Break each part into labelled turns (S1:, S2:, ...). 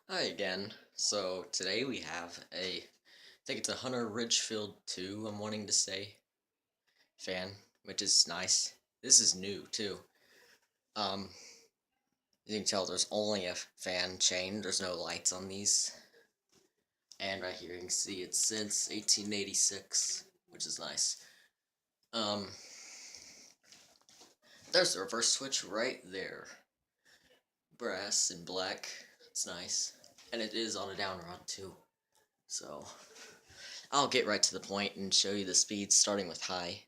S1: Hi again. So today we have I think it's a Hunter Ridgefield 2, I'm wanting to say, fan, which is nice. This is new too. Um, you can tell there's only a fan chain, there's no lights on these. And right here you can see it's since 1886, which is nice. Um, there's the reverse switch right there. Brass and black, it's nice. And it is on a down rod too. So, I'll get right to the point and show you the speeds starting with high.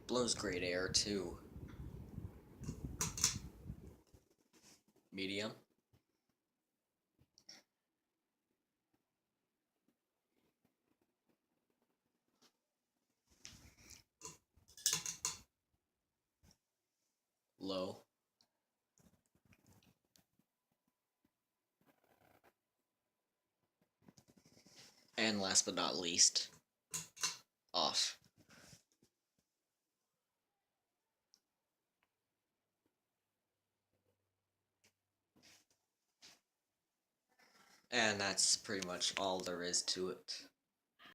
S1: Blows great air too. Medium. Low. And last but not least, off. And that's pretty much all there is to it.